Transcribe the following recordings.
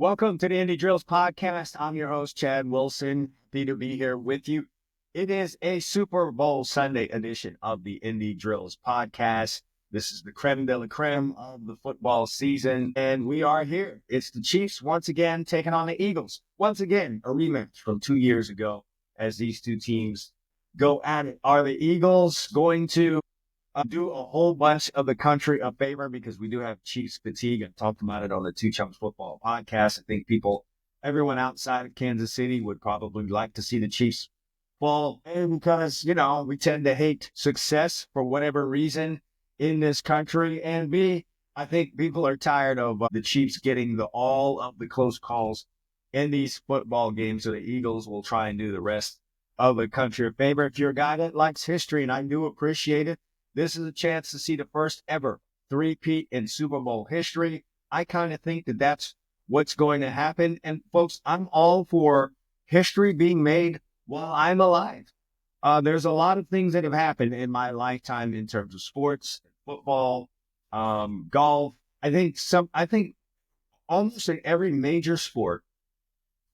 Welcome to the Indie Drills podcast. I'm your host, Chad Wilson. Happy to be here with you. It is a Super Bowl Sunday edition of the Indie Drills podcast. This is the creme de la creme of the football season, and we are here. It's the Chiefs once again taking on the Eagles. Once again, a rematch from 2 years ago as these two teams go at it. Are the Eagles going to do a whole bunch of the country a favor because we do have Chiefs fatigue? I talked about it on the Two Chumps Football podcast. I think everyone outside of Kansas City would probably like to see the Chiefs fall. And because, we tend to hate success for whatever reason in this country. And B, I think people are tired of the Chiefs getting all of the close calls in these football games. So the Eagles will try and do the rest of the country a favor. If you're a guy that likes history, and I do appreciate it, this is a chance to see the first ever three-peat in Super Bowl history. I kind of think that that's what's going to happen. And folks, I'm all for history being made while I'm alive. There's a lot of things that have happened in my lifetime in terms of sports, football, golf. I think almost in every major sport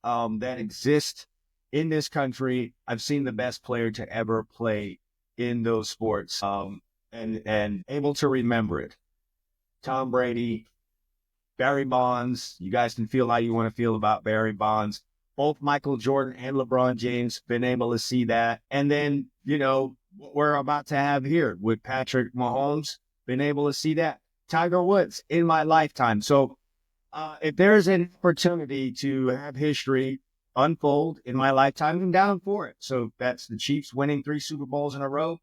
that exists in this country, I've seen the best player to ever play in those sports. And able to remember it. Tom Brady, Barry Bonds. You guys can feel how you want to feel about Barry Bonds. Both Michael Jordan and LeBron James been able to see that. And then, what we're about to have here with Patrick Mahomes, been able to see that. Tiger Woods in my lifetime. So if there's an opportunity to have history unfold in my lifetime, I'm down for it. So that's the Chiefs winning 3 Super Bowls in a row.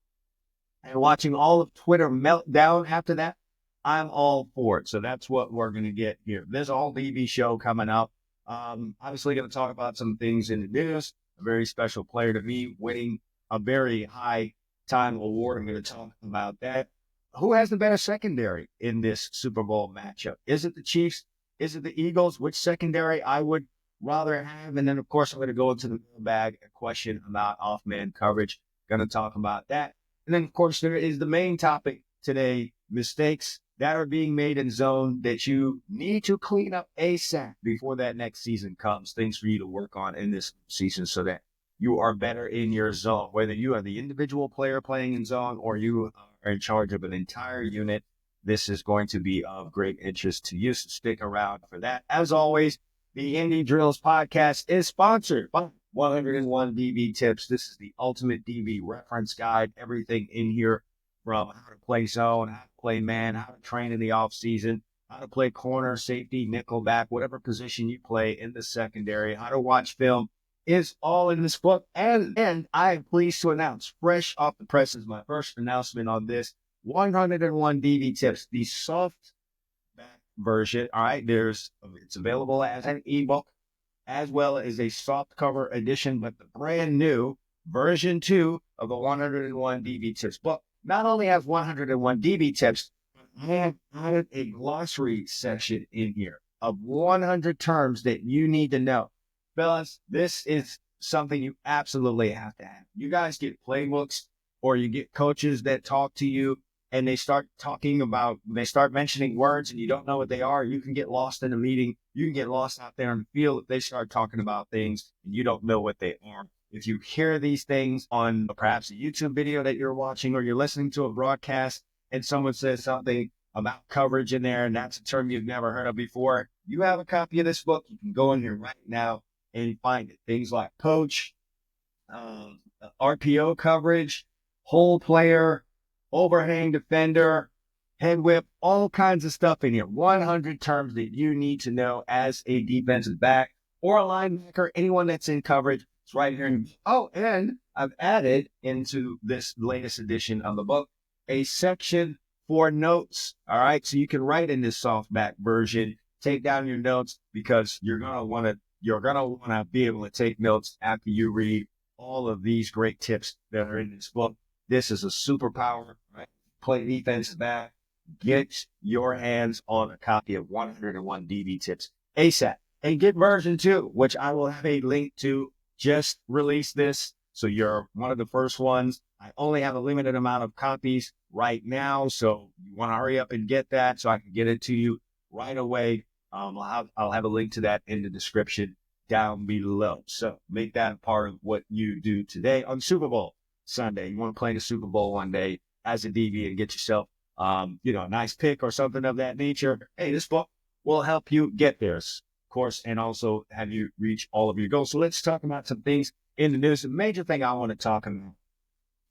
And watching all of Twitter melt down after that, I'm all for it. So that's what we're going to get here. There's a whole TV show coming up. Obviously going to talk about some things in the news. A very special player to me winning a very high-time award. I'm going to talk about that. Who has the better secondary in this Super Bowl matchup? Is it the Chiefs? Is it the Eagles? Which secondary I would rather have? And then, of course, I'm going to go into the mailbag, a question about off-man coverage. Going to talk about that. And then, of course, there is the main topic today, mistakes that are being made in zone that you need to clean up ASAP before that next season comes. Things for you to work on in this season so that you are better in your zone, whether you are the individual player playing in zone or you are in charge of an entire unit. This is going to be of great interest to you, so stick around for that. As always, the Indie Drills podcast is sponsored by 101 DB Tips. This is the ultimate DB reference guide. Everything in here from how to play zone, how to play man, how to train in the offseason, how to play corner, safety, nickel back, whatever position you play in the secondary, how to watch film is all in this book. And I am pleased to announce, fresh off the press is my first announcement on this, 101 DB Tips, the soft back version. All right, it's available as an ebook, as well as a soft cover edition, but the brand new version 2 of the 101 DB Tips book not only has 101 DB Tips, but I have added a glossary section in here of 100 terms that you need to know. Fellas, this is something you absolutely have to have. You guys get playbooks or you get coaches that talk to you and they start mentioning words and you don't know what they are. You can get lost in a meeting. You can get lost out there in the field if they start talking about things and you don't know what they are. If you hear these things on perhaps a YouTube video that you're watching or you're listening to a broadcast and someone says something about coverage in there and that's a term you've never heard of before, you have a copy of this book. You can go in here right now and find it. Things like coach, RPO coverage, whole player, overhang defender, head whip, all kinds of stuff in here. 100 terms that you need to know as a defensive back or a linebacker, anyone that's in coverage. It's right here. Oh, and I've added into this latest edition of the book a section for notes. All right, so you can write in this softback version, take down your notes because you're gonna want to be able to take notes after you read all of these great tips that are in this book. This is a superpower, right? Play defensive back. Get your hands on a copy of 101 DB Tips ASAP. And get version 2, which I will have a link to. Just release this, so you're one of the first ones. I only have a limited amount of copies right now, so you want to hurry up and get that so I can get it to you right away. I'll have a link to that in the description down below. So make that part of what you do today on Super Bowl Sunday. You want to play the Super Bowl one day as a DB and get yourself, a nice pick or something of that nature. Hey, this book will help you get there, of course, and also have you reach all of your goals. So let's talk about some things in the news. The major thing I want to talk about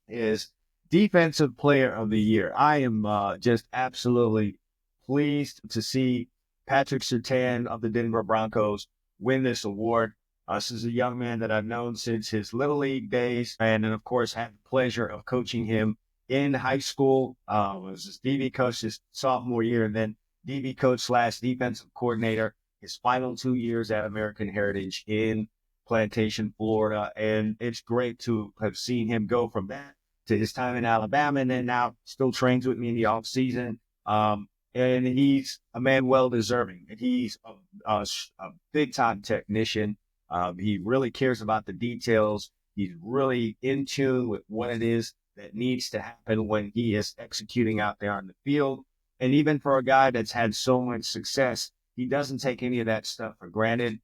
is Defensive Player of the Year. I am just absolutely pleased to see Patrick Surtan of the Denver Broncos win this award. This is a young man that I've known since his Little League days, and then, of course, had the pleasure of coaching him in high school. Was his DB coach his sophomore year, and then DB coach / defensive coordinator his final 2 years at American Heritage in Plantation, Florida. And it's great to have seen him go from that to his time in Alabama, and then now still trains with me in the offseason. And he's a man well deserving. And he's a big time technician. He really cares about the details. He's really in tune with what it is that needs to happen when he is executing out there on the field. And even for a guy that's had so much success, he doesn't take any of that stuff for granted.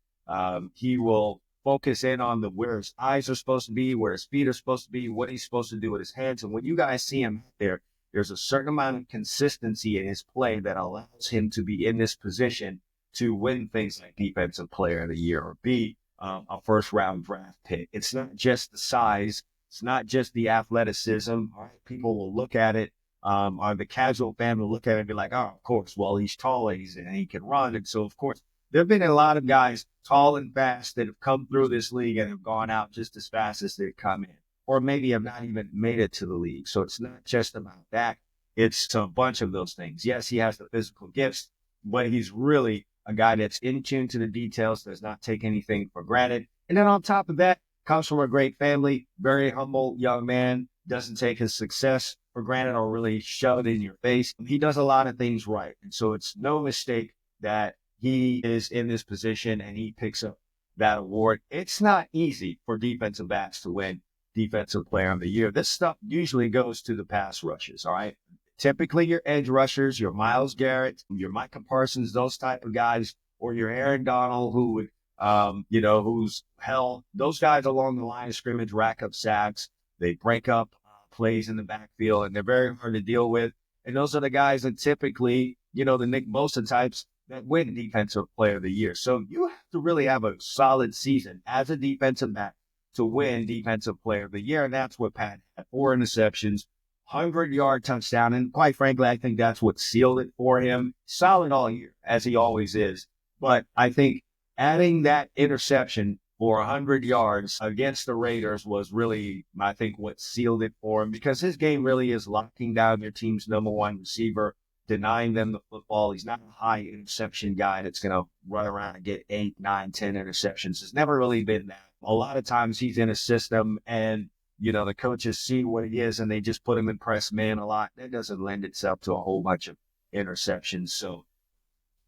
He will focus in on where his eyes are supposed to be, where his feet are supposed to be, what he's supposed to do with his hands. And when you guys see him there, there's a certain amount of consistency in his play that allows him to be in this position to win things like Defensive Player of the Year or be a first-round draft pick. It's not just the size. It's not just the athleticism. All right, people will look at it, or the casual fan will look at it and be like, oh, of course, well, he's tall and he can run. And so, of course, there have been a lot of guys tall and fast that have come through this league and have gone out just as fast as they've come in, or maybe have not even made it to the league. So it's not just about that. It's a bunch of those things. Yes, he has the physical gifts, but he's really a guy that's in tune to the details, does not take anything for granted. And then on top of that, comes from a great family, very humble young man, doesn't take his success for granted or really shove it in your face. He does a lot of things right. And so it's no mistake that he is in this position and he picks up that award. It's not easy for defensive backs to win Defensive Player of the Year. This stuff usually goes to the pass rushers, all right? Typically your edge rushers, your Myles Garrett, your Micah Parsons, those type of guys, or your Aaron Donald, who would, who's hell. Those guys along the line of scrimmage rack up sacks. They break up plays in the backfield, and they're very hard to deal with. And those are the guys that typically, the Nick Bosa types that win Defensive Player of the Year. So you have to really have a solid season as a defensive back to win Defensive Player of the Year. And that's what Pat had: 4 interceptions, 100-yard touchdown. And quite frankly, I think that's what sealed it for him. Solid all year, as he always is. But I think adding that interception for 100 yards against the Raiders was really, I think, what sealed it for him, because his game really is locking down your team's number one receiver, denying them the football. He's not a high interception guy that's going to run around and get 8, 9, 10 interceptions. It's never really been that. A lot of times he's in a system and, the coaches see what he is and they just put him in press man a lot. That doesn't lend itself to a whole bunch of interceptions. So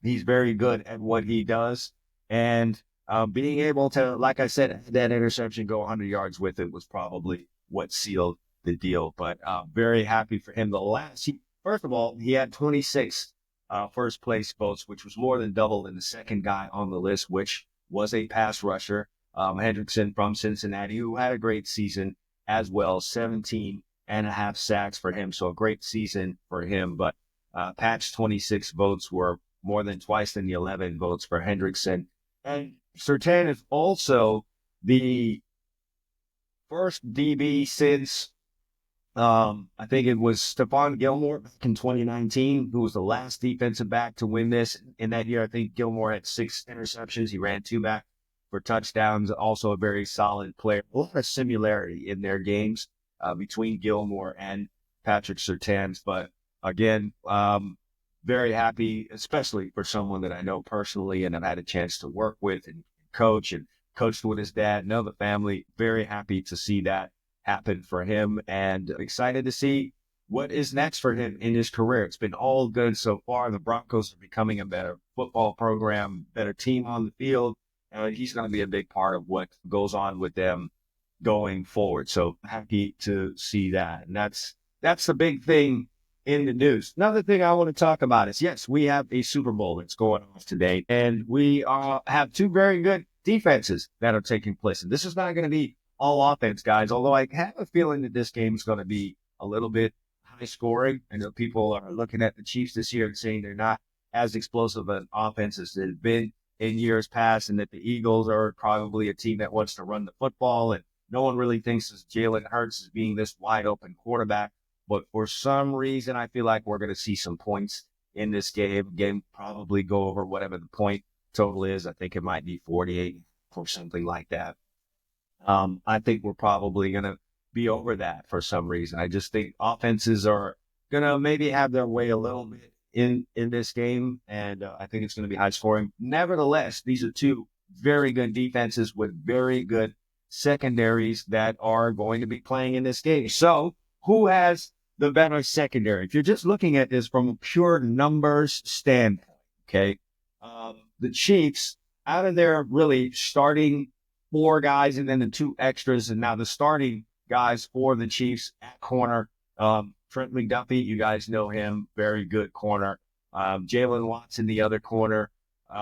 he's very good at what he does. And being able to, like I said, that interception go 100 yards with it was probably what sealed the deal. But very happy for him. First of all, he had 26 first place votes, which was more than double than the second guy on the list, which was a pass rusher, Hendrickson from Cincinnati, who had a great season as well, 17.5 sacks for him. So a great season for him. But Pat's 26 votes were more than twice than the 11 votes for Hendrickson. And Surtan is also the first DB since I think it was Stephon Gilmore back in 2019, who was the last defensive back to win this. In that year, I think Gilmore had 6 interceptions. He ran 2 back for touchdowns. Also a very solid player. A lot of similarity in their games between Gilmore and Patrick Surtan. But again, very happy, especially for someone that I know personally and I've had a chance to work with and coached with his dad, know the family. Very happy to see that happen for him, and excited to see what is next for him in his career. It's been all good so far. The Broncos are becoming a better football program, better team on the field. He's going to be a big part of what goes on with them going forward. So happy to see that. And that's the big thing in the news. Another thing I want to talk about is, yes, we have a Super Bowl that's going on today, and we have two very good defenses that are taking place. And this is not going to be all offense, guys, although I have a feeling that this game is going to be a little bit high scoring. I know people are looking at the Chiefs this year and saying they're not as explosive an offense as they've been in years past, and that the Eagles are probably a team that wants to run the football, and no one really thinks of Jalen Hurts as being this wide open quarterback. But for some reason, I feel like we're going to see some points in this game. Game probably go over whatever the point total is. I think it might be 48 or something like that. I think we're probably going to be over that for some reason. I just think offenses are going to maybe have their way a little bit in this game, and I think it's going to be high scoring. Nevertheless, these are two very good defenses with very good secondaries that are going to be playing in this game. So who has the better secondary? If you're just looking at this from a pure numbers standpoint, okay, the Chiefs, out of their really starting four guys and then the two extras, and now the starting guys for the Chiefs at corner, Trent McDuffie, you guys know him, very good corner. Jalen Watson, the other corner,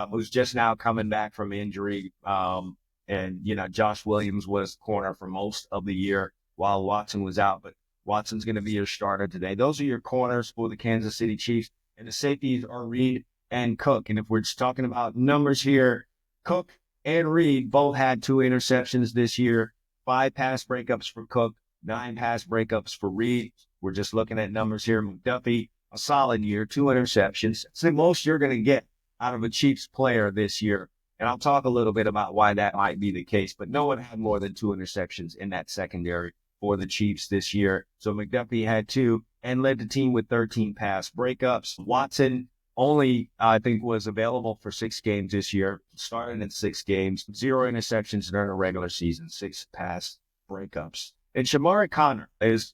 who's just now coming back from injury. And, Josh Williams was corner for most of the year while Watson was out, but Watson's going to be your starter today. Those are your corners for the Kansas City Chiefs, and the safeties are Reed and Cook. And if we're just talking about numbers here, Cook and Reed both had 2 interceptions this year, 5 pass breakups for Cook, 9 pass breakups for Reed. We're just looking at numbers here. McDuffie, a solid year, 2 interceptions. It's the most you're going to get out of a Chiefs player this year. And I'll talk a little bit about why that might be the case, but no one had more than 2 interceptions in that secondary for the Chiefs this year. So McDuffie had 2 and led the team with 13 pass breakups. Watson only, I think, was available for 6 games this year, started in 6 games, 0 interceptions during a regular season, 6 pass breakups. And Shamari Connor is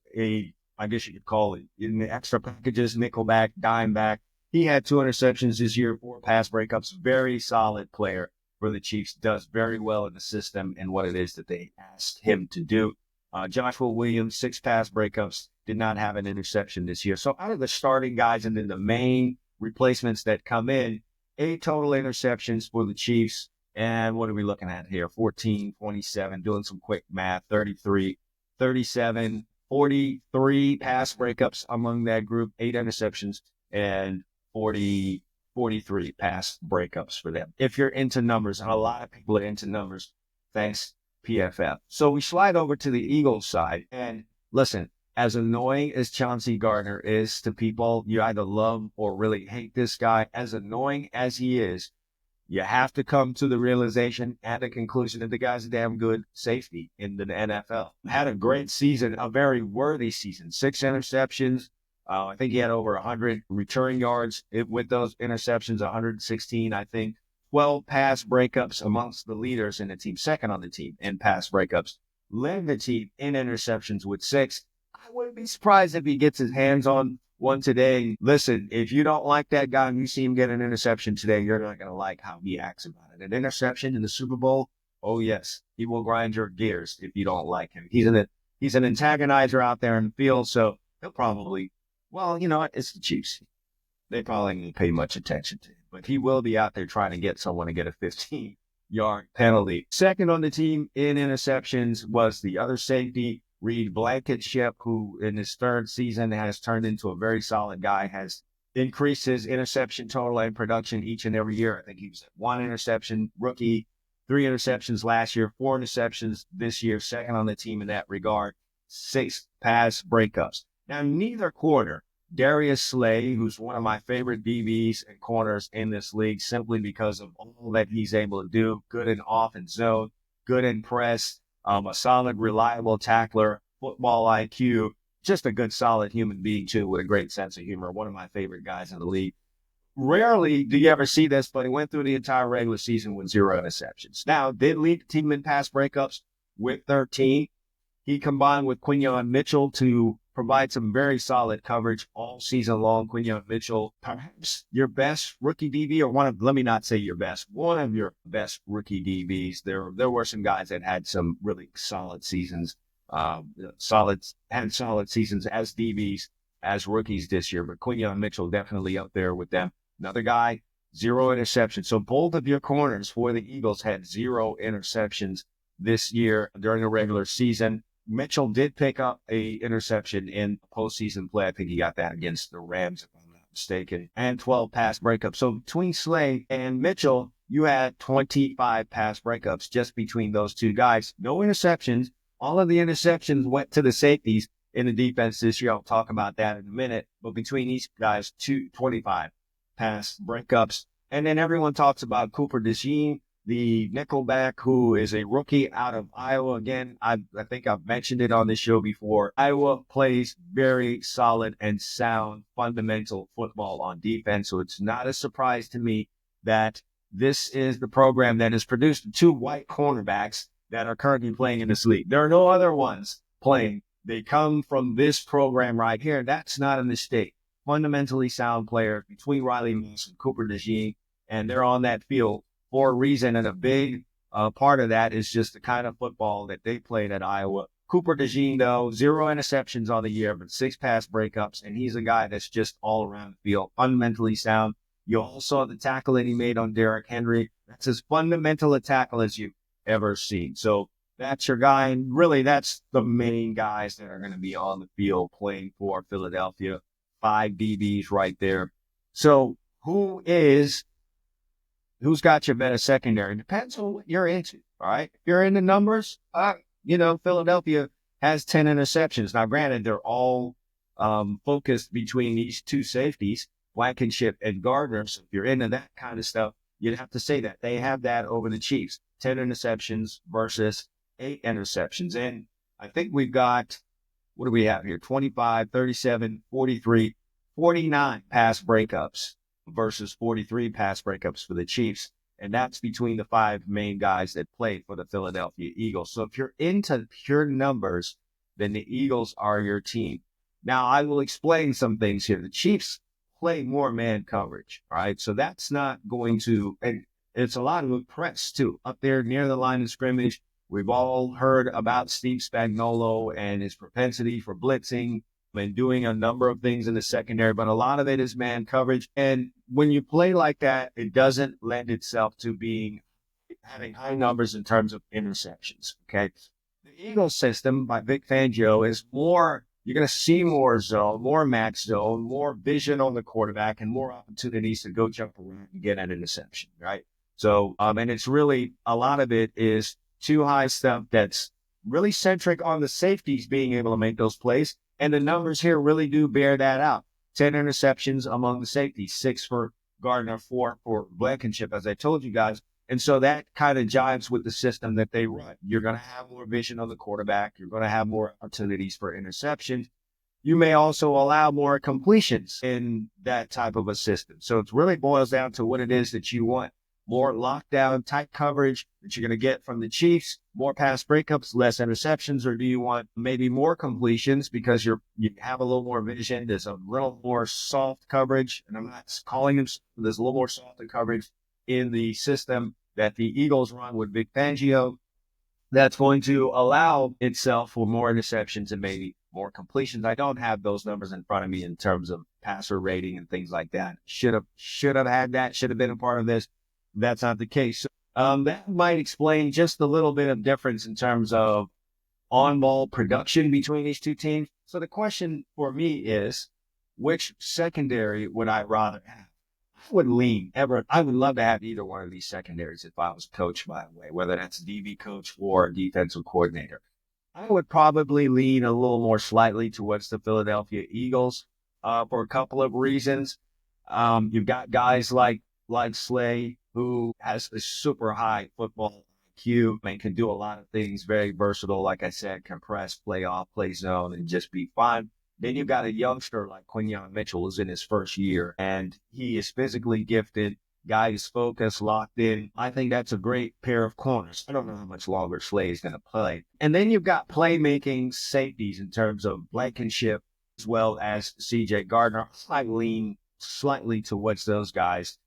I guess you could call it, in the extra packages, nickelback, dime back. He had 2 interceptions this year, 4 pass breakups, very solid player for the Chiefs, does very well in the system and what it is that they asked him to do. Joshua Williams, 6 pass breakups, did not have an interception this year. So out of the starting guys and then the main replacements that come in, 8 total interceptions for the Chiefs. And what are we looking at here? 14, 27, doing some quick math, 33, 37, 43 pass breakups among that group, 8 interceptions, and 43 pass breakups for them. If you're into numbers, and a lot of people are into numbers, thanks PFF. So we slide over to the Eagles side, and listen, as annoying as Chauncey Gardner is to people, you either love or really hate this guy. As annoying as he is, you have to come to the realization and the conclusion that the guy's a damn good safety in the NFL. Had a great season, a very worthy season. 6 interceptions. I think he had over 100 return yards with those interceptions, 116, I think. 12 pass breakups amongst the leaders in the team, second on the team in pass breakups. Led the team in interceptions with 6. I wouldn't be surprised if he gets his hands on one today. Listen, if you don't like that guy and you see him get an interception today, you're not going to like how he acts about it. An interception in the Super Bowl, oh yes, he will grind your gears if you don't like him. He's an antagonizer out there in the field, so he'll probably, well, you know what, it's the Chiefs. They probably won't pay much attention to him, but he will be out there trying to get someone to get a 15-yard penalty. Second on the team in interceptions was the other safety, Reed Blankenship, who in his 3rd season has turned into a very solid guy, has increased his interception total and production each and every year. I think he was at 1 interception, rookie, 3 interceptions last year, 4 interceptions this year, second on the team in that regard, 6 pass breakups. Now, neither quarter, Darius Slay, who's one of my favorite DBs and corners in this league, simply because of all that he's able to do, good in off and zone, good in press, a solid, reliable tackler, football IQ, just a good, solid human being, too, with a great sense of humor. One of my favorite guys in the league. Rarely do you ever see this, but he went through the entire regular season with 0 interceptions. Now, did lead the team in pass breakups with 13. He combined with Quinyon Mitchell to provide some very solid coverage all season long. Quinyon Mitchell, perhaps your best rookie DB, or let me not say your best, one of your best rookie DBs. There were some guys that had some really solid seasons, solid seasons as DBs as rookies this year, but Quinyon Mitchell definitely up there with them. Another guy, 0 interceptions. So both of your corners for the Eagles had 0 interceptions this year during the regular season. Mitchell did pick up a interception in postseason play. I think he got that against the Rams, if I'm not mistaken, and 12 pass breakups. So between Slay and Mitchell, you had 25 pass breakups just between those two guys. No interceptions. All of the interceptions went to the safeties in the defense this year. I'll talk about that in a minute. But between these guys, 25 pass breakups. And then everyone talks about Cooper DeJean, the nickelback, who is a rookie out of Iowa. Again, I think I've mentioned it on this show before. Iowa plays very solid and sound fundamental football on defense. So it's not a surprise to me that this is the program that has produced 2 white cornerbacks that are currently playing in this league. There are no other ones playing. They come from this program right here. That's not a mistake. Fundamentally sound player between Riley Moss and Cooper DeJean, and they're on that field for a reason. And a big part of that is just the kind of football that they played at Iowa. Cooper DeJean, though, 0 interceptions on the year, but 6 pass breakups, and he's a guy that's just all around the field, fundamentally sound. You all saw the tackle that he made on Derrick Henry. That's as fundamental a tackle as you've ever seen. So that's your guy. And really, that's the main guys that are going to be on the field playing for Philadelphia. 5 DBs right there. So who's got your better secondary? Depends on what you're into. All right. If you're into numbers, Philadelphia has 10 interceptions. Now, granted, they're all focused between these 2 safeties, Blankenship and Gardner. So if you're into that kind of stuff, you'd have to say that they have that over the Chiefs. 10 interceptions versus 8 interceptions. And I think we've got, what do we have here? 25, 37, 43, 49 pass breakups versus 43 pass breakups for the Chiefs. And that's between the 5 main guys that play for the Philadelphia Eagles. So if you're into pure numbers, then the Eagles are your team. Now, I will explain some things here. The Chiefs play more man coverage, all right? So that's not going to, and it's a lot of press too, up there near the line of scrimmage. We've all heard about Steve Spagnuolo and his propensity for blitzing and doing a number of things in the secondary, but a lot of it is man coverage. And when you play like that, it doesn't lend itself to having high numbers in terms of interceptions, okay? The Eagles system by Vic Fangio is more, you're going to see more zone, more max zone, more vision on the quarterback, and more opportunities to go jump around and get an interception, right? So, and it's really, a lot of it is too high stuff that's really centric on the safeties being able to make those plays. And the numbers here really do bear that out. 10 interceptions among the safeties, 6 for Gardner, 4 for Blankenship, as I told you guys. And so that kind of jives with the system that they run. You're going to have more vision on the quarterback. You're going to have more opportunities for interceptions. You may also allow more completions in that type of a system. So it really boils down to what it is that you want. More lockdown, tight coverage that you're going to get from the Chiefs, more pass breakups, less interceptions, or do you want maybe more completions because you have a little more vision? There's a little more soft coverage, and I'm not calling them, there's a little more soft coverage in the system that the Eagles run with Vic Fangio that's going to allow itself for more interceptions and maybe more completions. I don't have those numbers in front of me in terms of passer rating and things like that. Should have had that, should have been a part of this. That's not the case. So, that might explain just a little bit of difference in terms of on-ball production between these 2 teams. So the question for me is, which secondary would I rather have? I would love to have either one of these secondaries if I was coach, by the way, whether that's DB coach or defensive coordinator. I would probably lean a little more slightly towards the Philadelphia Eagles for a couple of reasons. You've got guys like Slay, who has a super high football IQ and can do a lot of things, very versatile, like I said, compress, play off, play zone, and just be fun. Then you've got a youngster like Quinyon Mitchell, who's in his first year, and he is physically gifted, guy is focused, locked in. I think that's a great pair of corners. I don't know how much longer Slay is going to play. And then you've got playmaking safeties in terms of Blankenship as well as C.J. Gardner. I lean slightly towards those guys,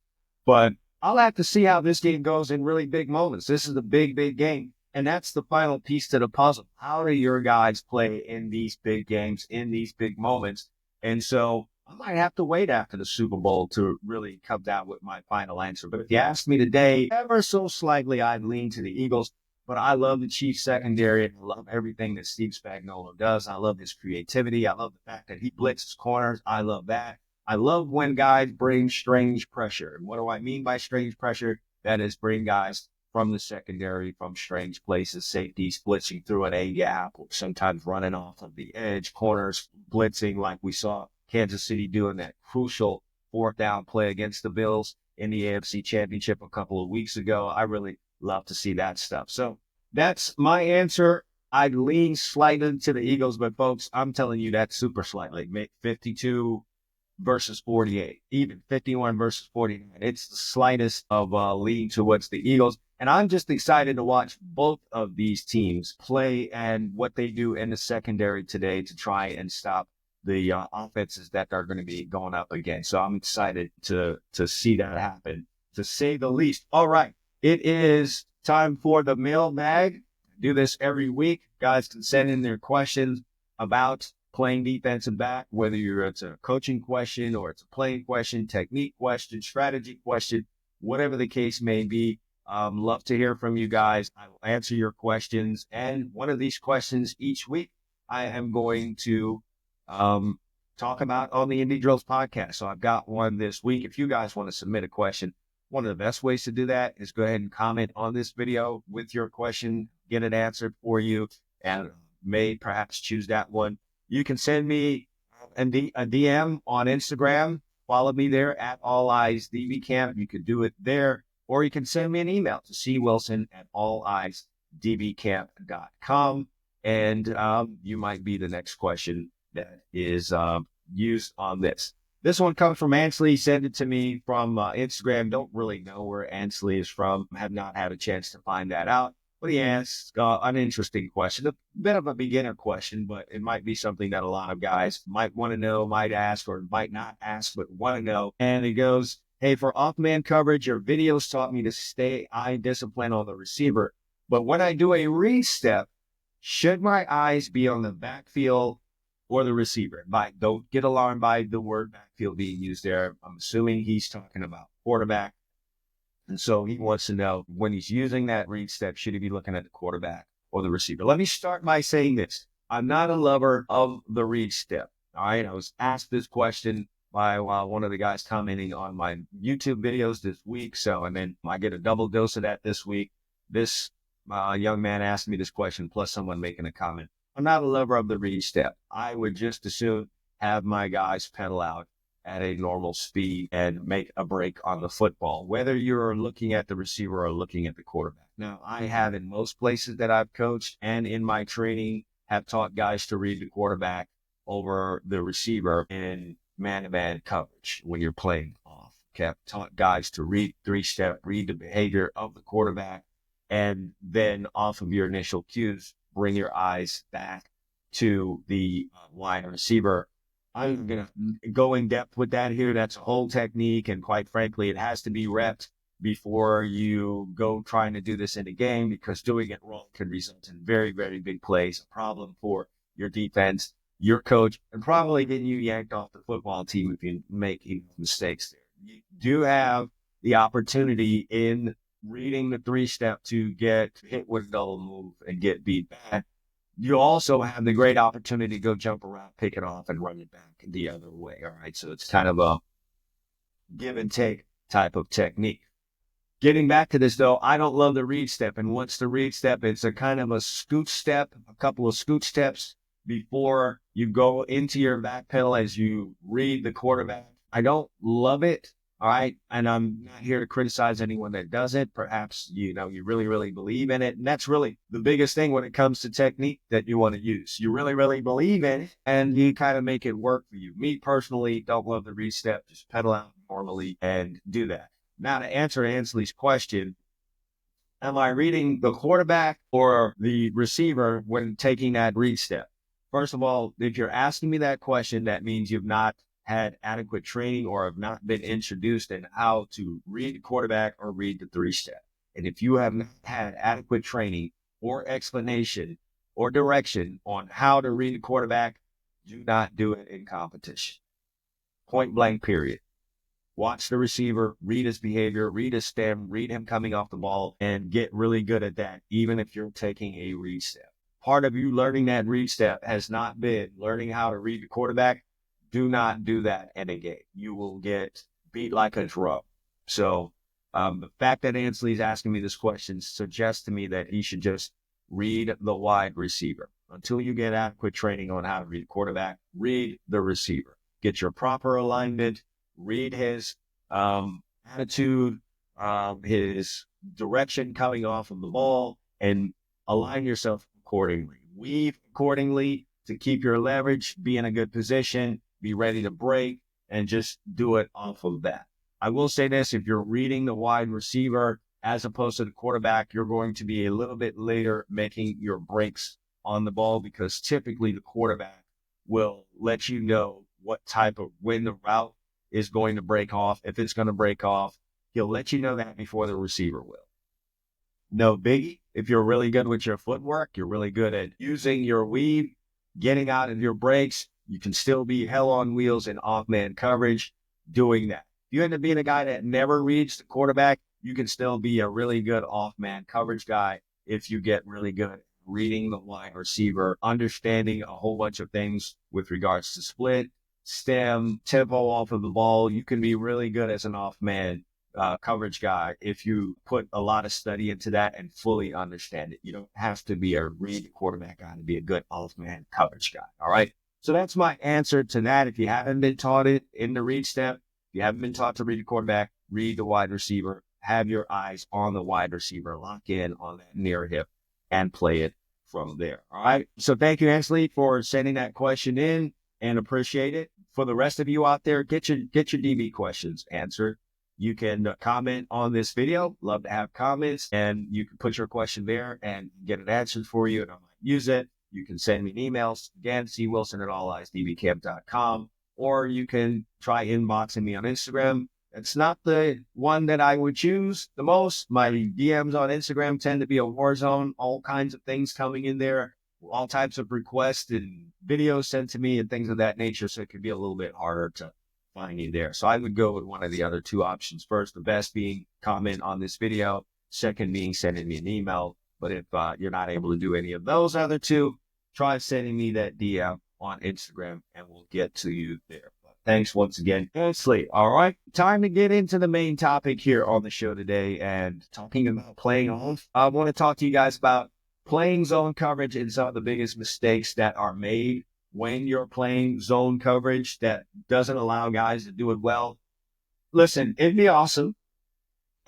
but I'll have to see how this game goes in really big moments. This is a big, big game. And that's the final piece to the puzzle. How do your guys play in these big games, in these big moments? And so I might have to wait after the Super Bowl to really come down with my final answer. But if you ask me today, ever so slightly, I'd lean to the Eagles. But I love the Chiefs secondary. I love everything that Steve Spagnuolo does. I love his creativity. I love the fact that he blitzes corners. I love that. I love when guys bring strange pressure. And what do I mean by strange pressure? That is bring guys from the secondary, from strange places, safeties blitzing through an A gap, or sometimes running off of the edge, corners blitzing like we saw Kansas City doing that crucial fourth down play against the Bills in the AFC Championship a couple of weeks ago. I really love to see that stuff. So that's my answer. I'd lean slightly to the Eagles, but folks, I'm telling you that's super slightly. 52 versus 48, even 51 versus 49. It's the slightest of lean towards the Eagles. And I'm just excited to watch both of these teams play and what they do in the secondary today to try and stop the offenses that are going to be going up against. So I'm excited to see that happen, to say the least. All right. It is time for the mailbag. Do this every week. Guys can send in their questions about playing defensive back, whether it's a coaching question or it's a playing question, technique question, strategy question, whatever the case may be. Love to hear from you guys. I will answer your questions. And one of these questions each week, I am going to talk about on the Indie Drills podcast. So I've got one this week. If you guys want to submit a question, one of the best ways to do that is go ahead and comment on this video with your question, get it answered for you, and may perhaps choose that one. You can send me a DM on Instagram. Follow me there at All Eyes DB Camp. You could do it there, or you can send me an email to cwilson@alleyedsdbcamp.com, and you might be the next question that is used on this. This one comes from Ansley. Sent it to me from Instagram. Don't really know where Ansley is from. Have not had a chance to find that out. But he asks an interesting question, a bit of a beginner question, but it might be something that a lot of guys might want to know, might ask, or might not ask, but want to know. And he goes, hey, for off-man coverage, your videos taught me to stay eye discipline on the receiver. But when I do a read step, should my eyes be on the backfield or the receiver? Don't get alarmed by the word backfield being used there. I'm assuming he's talking about quarterback. And so he wants to know, when he's using that read step, should he be looking at the quarterback or the receiver? Let me start by saying this. I'm not a lover of the read step. All right. I was asked this question by one of the guys commenting on my YouTube videos this week. So, and then I get a double dose of that this week. This young man asked me this question, plus someone making a comment. I'm not a lover of the read step. I would just as soon have my guys pedal out at a normal speed and make a break on the football, whether you're looking at the receiver or looking at the quarterback. Now, I have in most places that I've coached and in my training have taught guys to read the quarterback over the receiver in man-to-man coverage when you're playing off. Okay, I've taught guys to read three-step, read the behavior of the quarterback, and then off of your initial cues, bring your eyes back to the wide receiver. I'm going to go in depth with that here. That's a whole technique. And quite frankly, it has to be repped before you go trying to do this in a game, because doing it wrong can result in very, very big plays, a problem for your defense, your coach, and probably getting you yanked off the football team if you make mistakes there. You do have the opportunity in reading the three-step to get hit with a double move and get beat back. You also have the great opportunity to go jump around, pick it off, and run it back the other way. All right. So it's kind of a give and take type of technique. Getting back to this, though, I don't love the read step. And what's the read step? It's a kind of a scoot step, a couple of scoot steps before you go into your back pedal as you read the quarterback. I don't love it. All right. And I'm not here to criticize anyone that does it. Perhaps, you really, really believe in it. And that's really the biggest thing when it comes to technique that you want to use. You really, really believe in it, and you kind of make it work for you. Me personally, don't love the read step. Just pedal out normally and do that. Now, to answer Ansley's question, am I reading the quarterback or the receiver when taking that read step? First of all, if you're asking me that question, that means you've not had adequate training or have not been introduced in how to read the quarterback or read the three-step. And if you have not had adequate training or explanation or direction on how to read the quarterback, Do not do it in competition. Point blank, period. Watch the receiver, read his behavior, read his stem, read him coming off the ball, and get really good at that, even if you're taking a read step. Part of you learning that read step has not been learning how to read the quarterback. Do not do that in a game. You will get beat like a drum. So the fact that Ansley's asking me this question suggests to me that he should just read the wide receiver. Until you get adequate training on how to read the quarterback, read the receiver. Get your proper alignment, read his attitude, his direction coming off of the ball, and align yourself accordingly. Weave accordingly to keep your leverage, be in a good position, be ready to break, and just do it off of that. I will say this, if you're reading the wide receiver as opposed to the quarterback, you're going to be a little bit later making your breaks on the ball because typically the quarterback will let you know what type of, when the route is going to break off. If it's going to break off, he'll let you know that before the receiver will. No biggie. If you're really good with your footwork, you're really good at using your weave, getting out of your breaks, you can still be hell on wheels in off-man coverage doing that. If you end up being a guy that never reads the quarterback, you can still be a really good off-man coverage guy if you get really good at reading the wide receiver, understanding a whole bunch of things with regards to split, stem, tempo off of the ball. You can be really good as an off-man coverage guy if you put a lot of study into that and fully understand it. You don't have to be a read quarterback guy to be a good off-man coverage guy. All right. So that's my answer to that. If you haven't been taught it in the read step, if you haven't been taught to read the quarterback, read the wide receiver, have your eyes on the wide receiver, lock in on that near hip and play it from there. All right. So thank you, Ansley, for sending that question in and appreciate it. For the rest of you out there, get your DB questions answered. You can comment on this video. Love to have comments, and you can put your question there and get it answered for you, and I might use it. You can send me an email, again, cwilson@alliesdbcamp.com, or you can try inboxing me on Instagram. It's not the one that I would choose the most. My DMs on Instagram tend to be a war zone, all kinds of things coming in there, all types of requests and videos sent to me and things of that nature, so it could be a little bit harder to find you there. So I would go with one of the other two options. First, the best being comment on this video. Second being sending me an email. But if you're not able to do any of those other two, try sending me that DM on Instagram and we'll get to you there. But thanks once again, Ansley. All right, time to get into the main topic here on the show today and talking about playing off. I want to talk to you guys about playing zone coverage and some of the biggest mistakes that are made when you're playing zone coverage that doesn't allow guys to do it well. Listen, it'd be awesome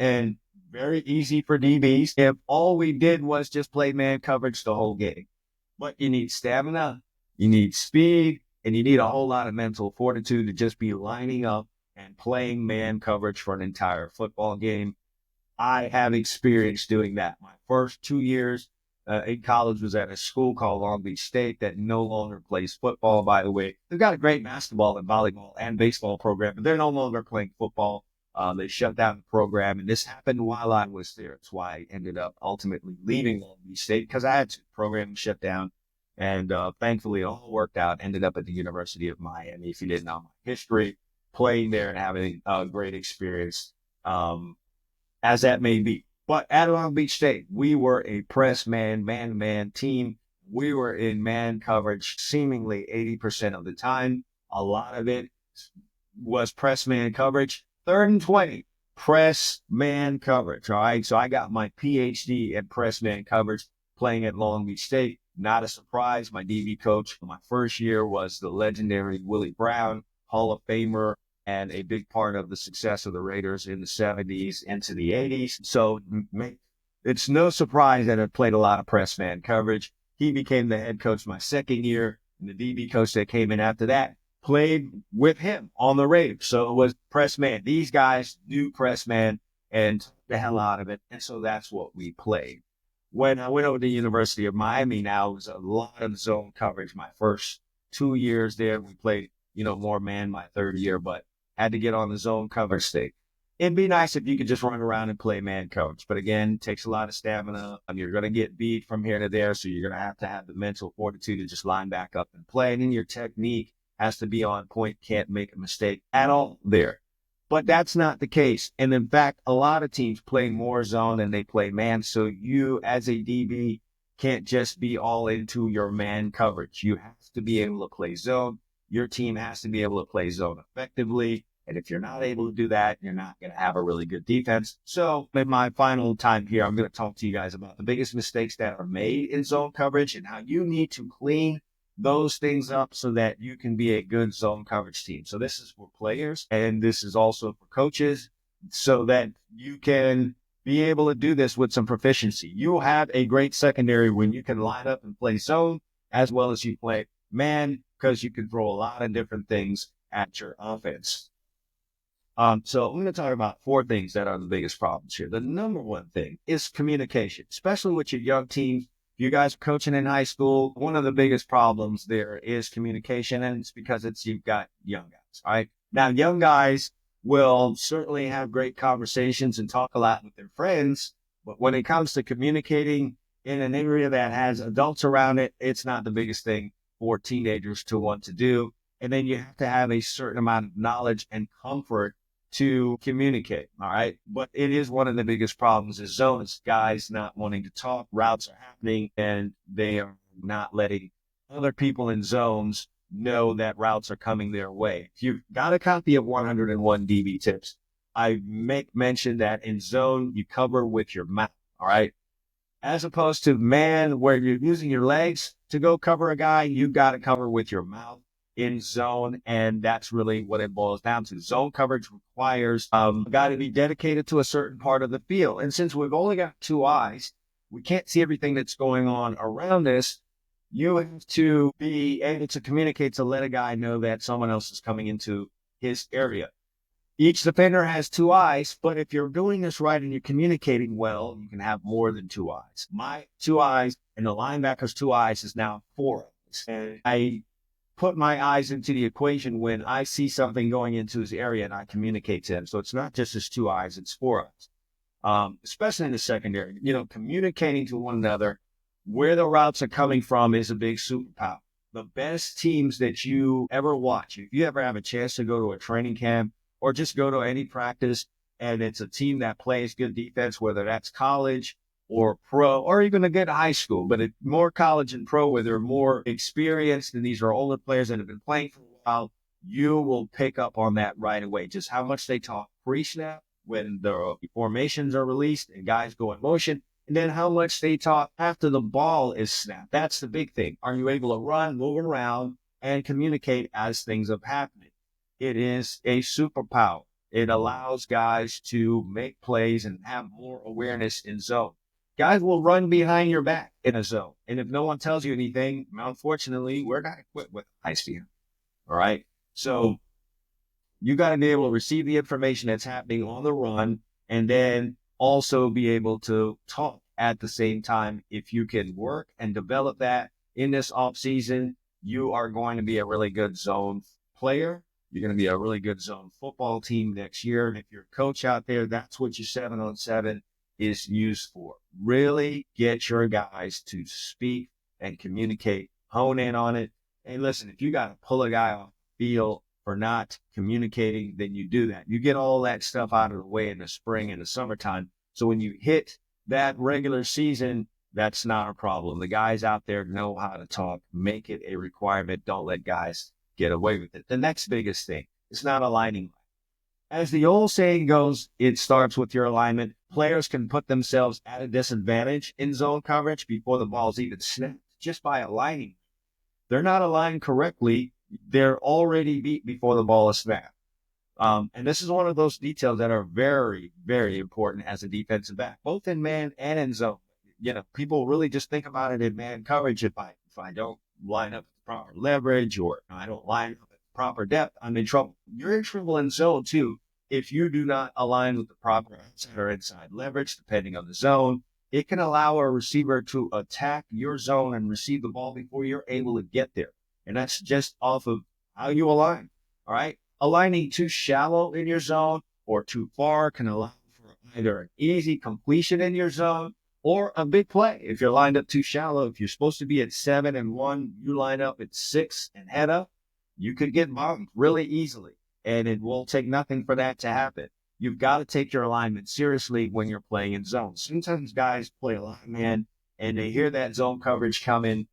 and very easy for DBs if all we did was just play man coverage the whole game. But you need stamina, you need speed, and you need a whole lot of mental fortitude to just be lining up and playing man coverage for an entire football game. I have experience doing that. My first 2 years in college was at a school called Long Beach State that no longer plays football, by the way. They've got a great basketball and volleyball and baseball program, but they're no longer playing football. They shut down the program, and this happened while I was there. It's why I ended up ultimately leaving Long Beach State because I had to. The program shut down, and thankfully it all worked out. Ended up at the University of Miami. If you didn't know my history, playing there and having a great experience, as that may be. But at Long Beach State, we were a press man-to-man team. We were in man coverage seemingly 80% of the time. A lot of it was press man coverage. 3rd and 20, press man coverage. All right. So I got my PhD in press man coverage playing at Long Beach State. Not a surprise. My DB coach my first year was the legendary Willie Brown, Hall of Famer, and a big part of the success of the Raiders in the 70s into the 80s. So it's no surprise that I played a lot of press man coverage. He became the head coach my second year, and the DB coach that came in after that played with him on the Raiders. So it was press man. These guys knew press man and took the hell out of it. And so that's what we played. When I went over to the University of Miami, now it was a lot of zone coverage. My first 2 years there, we played, more man my third year, but had to get on the zone coverage stick. It'd be nice if you could just run around and play man coverage. But again, it takes a lot of stamina. You're going to get beat from here to there. So you're going to have the mental fortitude to just line back up and play. And then your technique has to be on point. Can't make a mistake at all there. But that's not the case. And in fact, a lot of teams play more zone than they play man. So you, as a DB, can't just be all into your man coverage. You have to be able to play zone. Your team has to be able to play zone effectively. And if you're not able to do that, you're not going to have a really good defense. So in my final time here, I'm going to talk to you guys about the biggest mistakes that are made in zone coverage and how you need to clean those things up so that you can be a good zone coverage team. So this is for players and this is also for coaches so that you can be able to do this with some proficiency. You have a great secondary when you can line up and play zone as well as you play man because you can throw a lot of different things at your offense. So I'm going to talk about 4 things that are the biggest problems here. The number one thing is communication, especially with your young teams. You guys are coaching in high school. One of the biggest problems there is communication, and it's because you've got young guys, all right? Now, young guys will certainly have great conversations and talk a lot with their friends, but when it comes to communicating in an area that has adults around it, it's not the biggest thing for teenagers to want to do. And then you have to have a certain amount of knowledge and comfort to communicate, all right? But it is one of the biggest problems is zones, guys not wanting to talk, routes are happening, and they are not letting other people in zones know that routes are coming their way. If you've got a copy of 101 DB Tips, I make mention that in zone, you cover with your mouth, all right? As opposed to man, where you're using your legs to go cover a guy, you've got to cover with your mouth in zone, and that's really what it boils down to. Zone coverage requires a guy to be dedicated to a certain part of the field. And since we've only got 2 eyes, we can't see everything that's going on around us. You have to be able to communicate to let a guy know that someone else is coming into his area. Each defender has 2 eyes, but if you're doing this right and you're communicating well, you can have more than 2 eyes. My 2 eyes and the linebacker's 2 eyes is now 4 eyes. And I put my eyes into the equation when I see something going into his area and I communicate to him. So it's not just his 2 eyes, it's 4 eyes. Especially in the secondary, communicating to one another where the routes are coming from is a big superpower. The best teams that you ever watch, if you ever have a chance to go to a training camp or just go to any practice and it's a team that plays good defense, whether that's college or pro, or even a good high school, but more college and pro where they're more experienced and these are older players that have been playing for a while, you will pick up on that right away. Just how much they talk pre-snap when the formations are released and guys go in motion, and then how much they talk after the ball is snapped. That's the big thing. Are you able to run, move around, and communicate as things are happening? It is a superpower. It allows guys to make plays and have more awareness in zone. Guys will run behind your back in a zone. And if no one tells you anything, unfortunately, we're not equipped with high speed. All right. So you got to be able to receive the information that's happening on the run and then also be able to talk at the same time. If you can work and develop that in this off season, you are going to be a really good zone player. You're going to be a really good zone football team next year. And if you're a coach out there, that's what your 7-on-7 is used for. Really get your guys to speak and communicate, hone in on it. Hey, listen, if you got to pull a guy off the field for not communicating, then you do that. You get all that stuff out of the way in the spring and the summertime. So when you hit that regular season, that's not a problem. The guys out there know how to talk. Make it a requirement. Don't let guys get away with it. The next biggest thing is not aligning. As the old saying goes, it starts with your alignment. Players can put themselves at a disadvantage in zone coverage before the ball's even snapped just by aligning. They're not aligned correctly. They're already beat before the ball is snapped. And this is one of those details that are very, very important as a defensive back, both in man and in zone. People really just think about it in man coverage. If I don't line up with proper leverage or I don't line up at proper depth, I'm in trouble. You're in trouble in zone too if you do not align with the proper outside or inside leverage, depending on the zone. It can allow a receiver to attack your zone and receive the ball before you're able to get there. And that's just off of how you align. All right. Aligning too shallow in your zone or too far can allow for either an easy completion in your zone or a big play. If you're lined up too shallow, if you're supposed to be at 7-1, you line up at 6 and head up, you could get bombed really easily. And it will take nothing for that to happen. You've got to take your alignment seriously when you're playing in zone. Sometimes guys play a lot, man, and they hear that zone coverage coming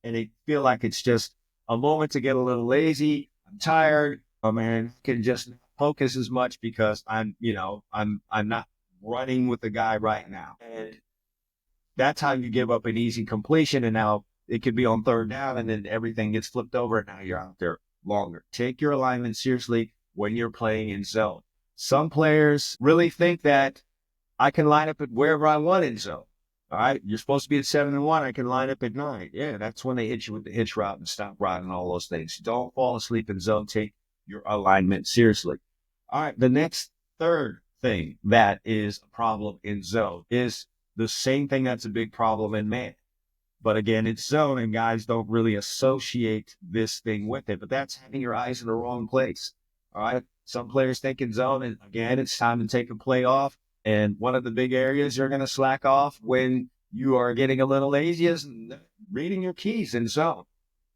and they feel like it's just a moment to get a little lazy. I'm tired. Oh man, can just focus as much because I'm not running with the guy right now. And that's how you give up an easy completion. And now it could be on third down and then everything gets flipped over and now you're out there longer. Take your alignment seriously when you're playing in zone. Some players really think that I can line up at wherever I want in zone. All right, you're supposed to be at 7-1. I can line up at 9. Yeah, that's when they hit you with the hitch route and stop route and all those things. Don't fall asleep in zone. Take your alignment seriously. All right, the next third thing that is a problem in zone is the same thing that's a big problem in man. But again, it's zone, and guys don't really associate this thing with it. But that's having your eyes in the wrong place. All right, some players think in zone, and again, it's time to take a play off. And one of the big areas you're going to slack off when you are getting a little lazy is reading your keys in zone.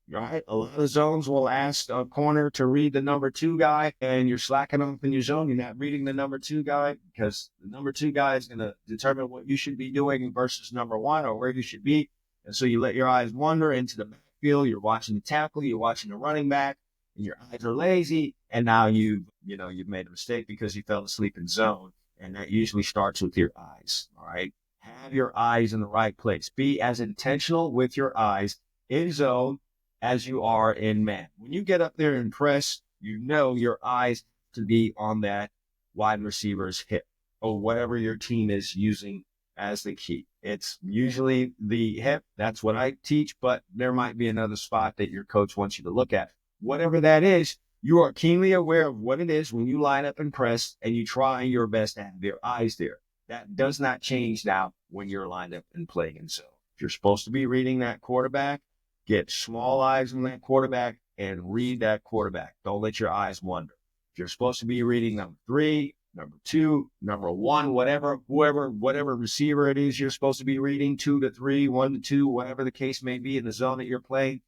Right? A lot of zones will ask a corner to read the number 2 guy, and you're slacking off in your zone. You're not reading the number 2 guy because the number 2 guy is going to determine what you should be doing versus number 1 or where you should be. And so you let your eyes wander into the backfield. You're watching the tackle. You're watching the running back, and your eyes are lazy. And now you've made a mistake because you fell asleep in zone. And that usually starts with your eyes. All right. Have your eyes in the right place. Be as intentional with your eyes in zone as you are in man. When you get up there and press, your eyes to be on that wide receiver's hip or whatever your team is using as the key. It's usually the hip. That's what I teach, but there might be another spot that your coach wants you to look at. Whatever that is, you are keenly aware of what it is when you line up and press, and you try your best to have your eyes there. That does not change now when you're lined up and playing in zone. If you're supposed to be reading that quarterback, get small eyes on that quarterback and read that quarterback. Don't let your eyes wander. If you're supposed to be reading number 3, number 2, number 1, whatever receiver it is you're supposed to be reading, 2 to 3, 1 to 2, whatever the case may be in the zone that you're playing,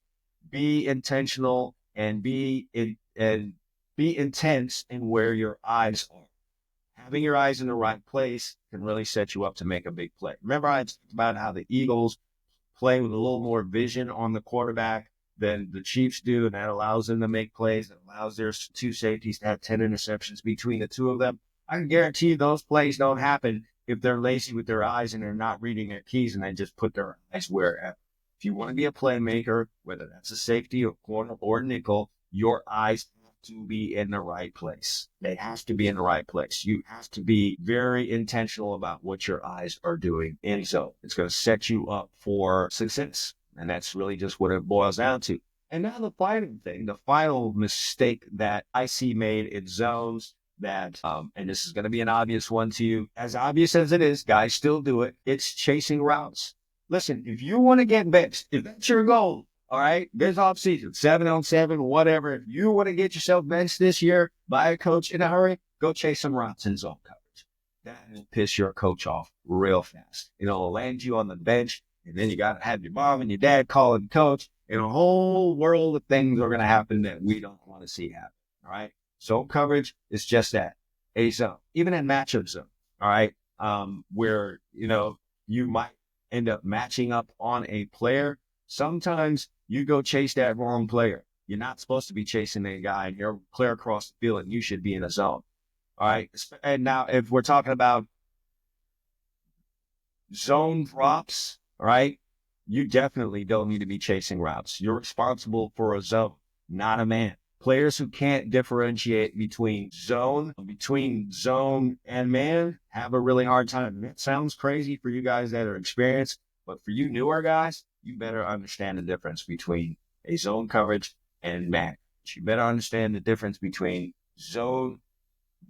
be intentional and be intense in where your eyes are. Having your eyes in the right place can really set you up to make a big play. Remember I talked about how the Eagles play with a little more vision on the quarterback than the Chiefs do, and that allows them to make plays. It allows their 2 safeties to have 10 interceptions between the 2 of them. I can guarantee you those plays don't happen if they're lazy with their eyes and they're not reading their keys and they just put their eyes wherever. If you want to be a playmaker, whether that's a safety or corner or nickel, your eyes have to be in the right place. They have to be in the right place. You have to be very intentional about what your eyes are doing. And so it's going to set you up for success. And that's really just what it boils down to. And now the final mistake that I see made in zones that, and this is going to be an obvious one to you, as obvious as it is, guys still do it. It's chasing routes. Listen, if you want to get benched, if that's your goal, all right, this offseason, 7-on-7, whatever, if you want to get yourself benched this year by a coach in a hurry, go chase some routes in zone coverage. That will piss your coach off real fast. It'll land you on the bench, and then you got to have your mom and your dad calling the coach, and a whole world of things are going to happen that we don't want to see happen, all right? Zone coverage is just that, a zone, even in matchup zone, all right, where, you might end up matching up on a player. Sometimes you go chase that wrong player. You're not supposed to be chasing a guy and you're clear across the field and you should be in a zone. All right. And now if we're talking about zone drops, all right, you definitely don't need to be chasing routes. You're responsible for a zone, not a man. Players who can't differentiate between zone and man have a really hard time. That sounds crazy for you guys that are experienced, but for you newer guys, you better understand the difference between a zone coverage and man. You better understand the difference between zone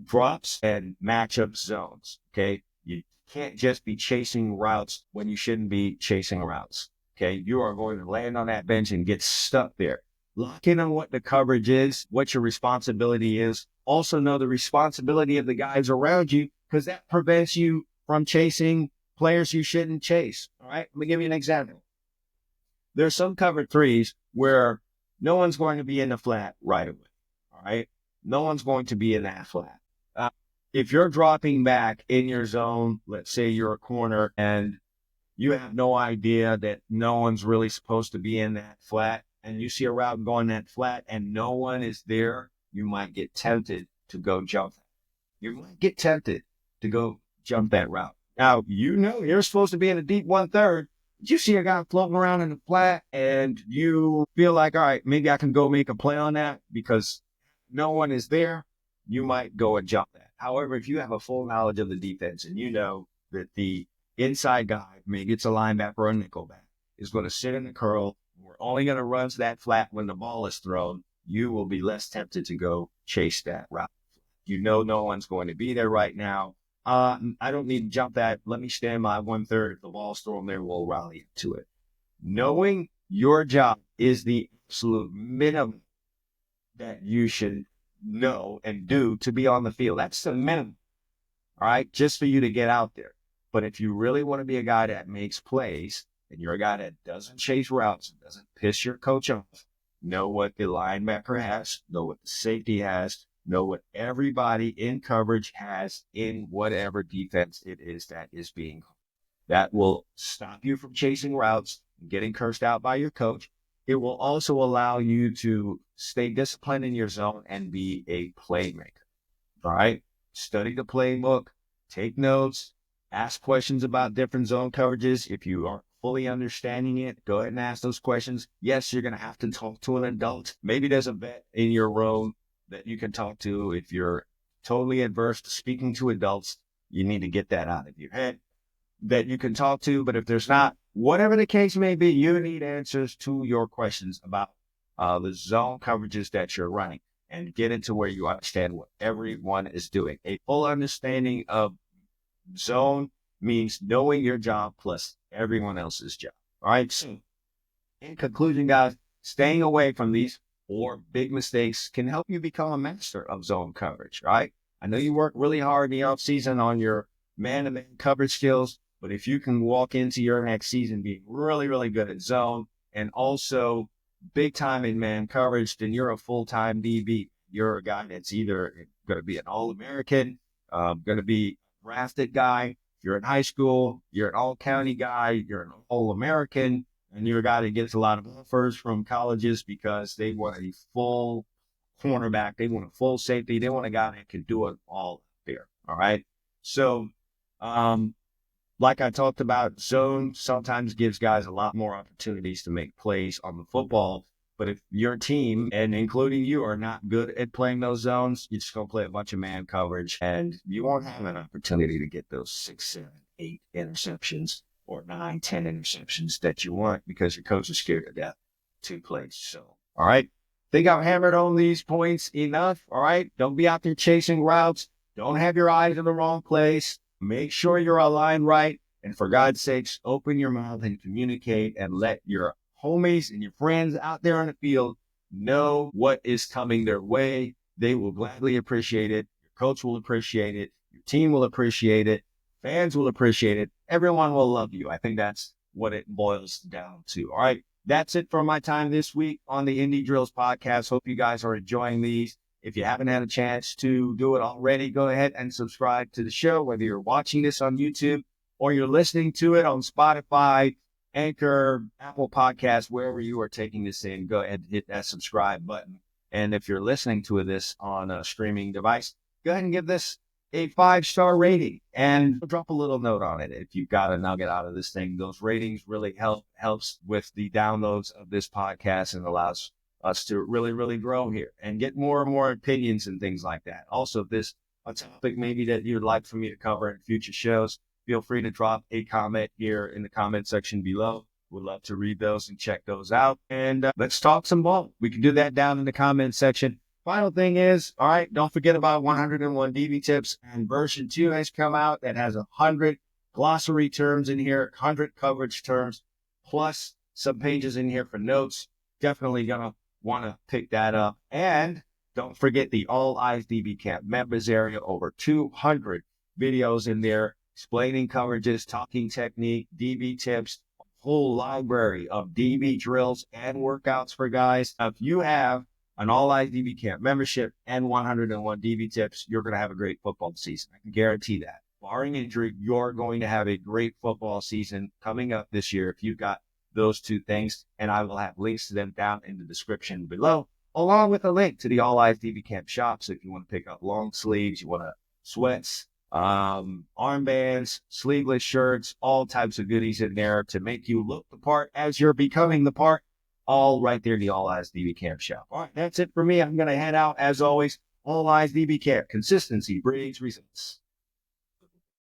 drops and matchup zones, okay? You can't just be chasing routes when you shouldn't be chasing routes, okay? You are going to land on that bench and get stuck there. Lock in on what the coverage is, what your responsibility is, also know the responsibility of the guys around you, because that prevents you from chasing players you shouldn't chase. All right. Let me give you an example. There's some cover threes where no one's going to be in the flat right away. All right. No one's going to be in that flat. If you're dropping back in your zone, let's say you're a corner and you have no idea that no one's really supposed to be in that flat, and you see a route going that flat and no one is there, you might get tempted to go jump. You might get tempted to go jump that route. Now, you know you're supposed to be in a deep 1/3. You see a guy floating around in the flat and you feel like, all right, maybe I can go make a play on that because no one is there. You might go and jump that. However, if you have a full knowledge of the defense and you know that the inside guy, maybe it's a linebacker or a nickelback, is going to sit in the curl, we're only going to run to that flat when the ball is thrown, you will be less tempted to go chase that route. You know no one's going to be there right now. I don't need to jump that. Let me stand my 1/3. If the ball's thrown there, we'll rally to it. Knowing your job is the absolute minimum that you should know and do to be on the field. That's the minimum, all right, just for you to get out there. But if you really want to be a guy that makes plays and you're a guy that doesn't chase routes and doesn't piss your coach off, know what the linebacker has, know what the safety has, know what everybody in coverage has in whatever defense it is that is being called. That will stop you from chasing routes and getting cursed out by your coach. It will also allow you to stay disciplined in your zone and be a playmaker. All right? Study the playbook, take notes, ask questions about different zone coverages. If you aren't fully understanding it, go ahead and ask those questions. Yes, you're going to have to talk to an adult. Maybe there's a vet in your room that you can talk to. If you're totally adverse to speaking to adults, you need to get that out of your head that you can talk to. But if there's not, whatever the case may be, you need answers to your questions about the zone coverages that you're running, and get into where you understand what everyone is doing. A full understanding of zone means knowing your job plus everyone else's job. All right. So in conclusion, guys, staying away from these 4 big mistakes can help you become a master of zone coverage, right? I know you work really hard in the offseason on your man-to-man coverage skills, but if you can walk into your next season being really, really good at zone and also big time in man coverage, then you're a full-time DB. You're a guy that's either going to be an All-American, going to be a drafted guy. If you're in high school, you're an all-county guy, you're an All-American, and you're a guy that gets a lot of offers from colleges because they want a full cornerback, they want a full safety, they want a guy that can do it all there. All right. So, like I talked about, zone sometimes gives guys a lot more opportunities to make plays on the football. But if your team, and including you, are not good at playing those zones, you're just going to play a bunch of man coverage, and you won't have an opportunity to get those 6, 7, 8 interceptions or 9, 10 interceptions that you want because your coach is scared to death to play. So, all right. Think I've hammered on these points enough. All right. Don't be out there chasing routes. Don't have your eyes in the wrong place. Make sure you're aligned right. And for God's sakes, open your mouth and communicate and let your homies and your friends out there on the field know what is coming their way. They will gladly appreciate it. Your coach will appreciate it. Your team will appreciate it. Fans will appreciate it. Everyone will love you. I think that's what it boils down to. All right. That's it for my time this week on the Indie Drills podcast. Hope you guys are enjoying these. If you haven't had a chance to do it already, go ahead and subscribe to the show, whether you're watching this on YouTube or you're listening to it on Spotify, Anchor, Apple Podcasts, wherever you are taking this in. Go ahead and hit that subscribe button. And if you're listening to this on a streaming device, go ahead and give this a 5-star rating and drop a little note on it. If you've got a nugget out of this thing, those ratings really helps with the downloads of this podcast and allows us to really, really grow here and get more and more opinions and things like that. Also, if this a topic maybe that you'd like for me to cover in future shows, feel free to drop a comment here in the comment section below. We'd love to read those and check those out. And let's talk some ball. We can do that down in the comment section. Final thing is, all right, don't forget about 101 DB tips, and version 2 has come out that has 100 glossary terms in here, 100 coverage terms, plus some pages in here for notes. Definitely gonna want to pick that up. And Don't forget the All Eyes DB Camp members area, over 200 videos in there explaining coverages, talking technique, DB tips, a whole library of DB drills and workouts for guys. Now, if you have an All Eyes DB Camp membership and 101 DB tips, you're going to have a great football season. I can guarantee that. Barring injury, you're going to have a great football season coming up this year if you've got those two things, and I will have links to them down in the description below, along with a link to the All Eyes DB Camp shop. So if you want to pick up long sleeves, you want to sweats, armbands, sleeveless shirts, all types of goodies in there to make you look the part as you're becoming the part, all right there in the All Eyes DB Camp shop. All right, that's it for me. I'm going to head out. As always, All Eyes DB Camp. Consistency breeds results.